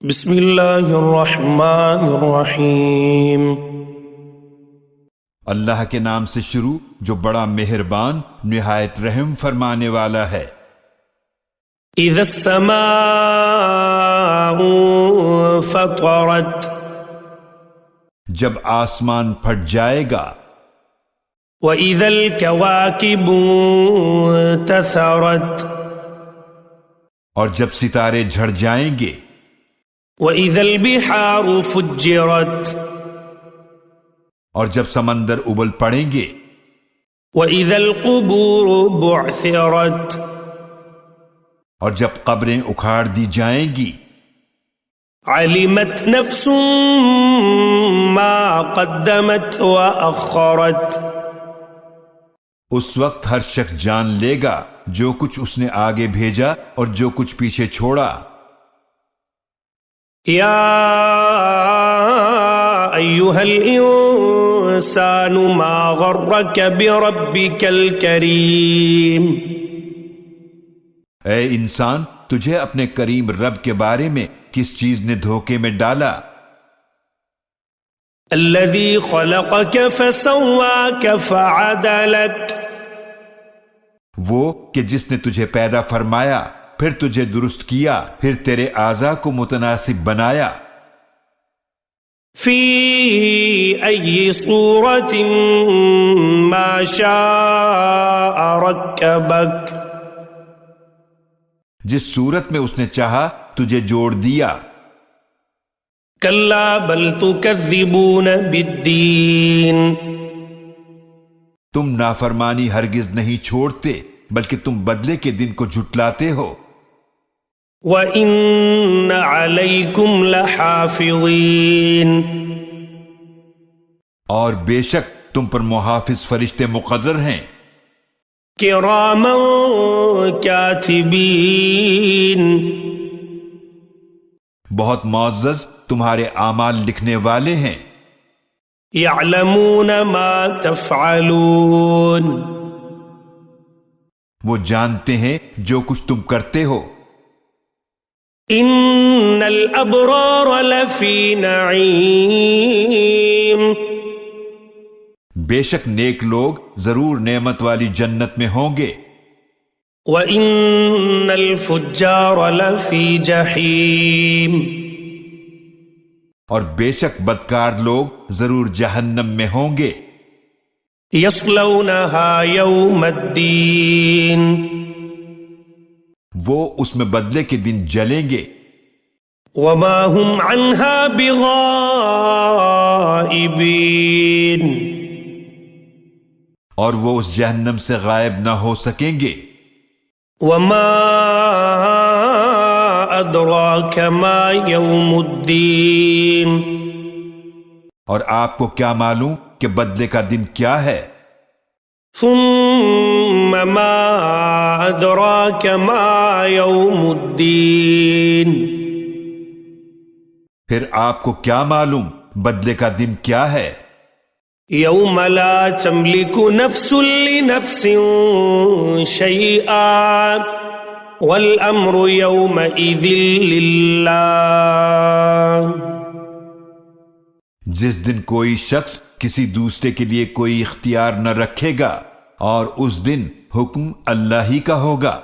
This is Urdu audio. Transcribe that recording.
بسم اللہ الرحمن الرحیم۔ اللہ کے نام سے شروع جو بڑا مہربان نہایت رحم فرمانے والا ہے۔ اذا السماء فطرت، جب آسمان پھٹ جائے گا۔ وَإِذَا الْكَوَاكِبُ انتثرت، اور جب ستارے جھڑ جائیں گے۔ وَإِذَا الْبِحَارُ فُجِّرَتْ، اور جب سمندر ابل پڑیں گے۔ وَإِذَا الْقُبُورُ بُعْثِرَتْ، اور جب قبریں اکھاڑ دی جائیں گی۔ عَلِمَتْ نَفْسٌ مَّا قَدَّمَتْ وَأَخَّرَتْ، اس وقت ہر شخص جان لے گا جو کچھ اس نے آگے بھیجا اور جو کچھ پیچھے چھوڑا۔ یا ایھا الانسان ما غرک بربک الکریم، اے انسان، تجھے اپنے کریم رب کے بارے میں کس چیز نے دھوکے میں ڈالا؟ الذی خلقک فسواک فعدلک، وہ کہ جس نے تجھے پیدا فرمایا پھر تجھے درست کیا، پھر تیرے اعضاء کو متناسب بنایا۔ فی ای صورت ما شاء رکبک، جس صورت میں اس نے چاہا تجھے جوڑ دیا۔ کلا بل تکذبون بالدین، تم نافرمانی ہرگز نہیں چھوڑتے بلکہ تم بدلے کے دن کو جھٹلاتے ہو۔ وَإِنَّ عَلَيْكُمْ لَحَافِظِينَ، اور بے شک تم پر محافظ فرشتے مقرر ہیں۔ كِرَامًا كَاتِبِينَ، بہت معزز تمہارے اعمال لکھنے والے ہیں۔ يَعْلَمُونَ مَا تَفْعَلُونَ، وہ جانتے ہیں جو کچھ تم کرتے ہو۔ إِنَّ الْأَبْرَارَ لَفِي نَعِيمٍ، بے شک نیک لوگ ضرور نعمت والی جنت میں ہوں گے۔ وَإِنَّ الْفُجَّارَ لَفِي جَحِيمٍ، اور بے شک بدکار لوگ ضرور جہنم میں ہوں گے۔ يَصْلَوْنَهَا يَوْمَ الدِّينِ، وہ اس میں بدلے کے دن جلیں گے۔ وَمَا هُمْ عَنْهَا بِغَائِبِينَ، اور وہ اس جہنم سے غائب نہ ہو سکیں گے۔ وَمَا أَدْرَاكَ مَا يَوْمُ الدِّينِ، اور آپ کو کیا معلوم کہ بدلے کا دن کیا ہے؟ ثُمَّ مَا أَدْرَاكَ مَا يَوْمُ الدِّينِ، پھر آپ کو کیا معلوم بدلے کا دن کیا ہے؟ يَوْمَ لَا تَمْلِكُ نَفْسٌ لِنَفْسٍ شَيْئًا وَالْأَمْرُ يَوْمَئِذٍ لِلَّهِ، جس دن کوئی شخص کسی دوسرے کے لیے کوئی اختیار نہ رکھے گا، اور اس دن حکم اللہ ہی کا ہوگا۔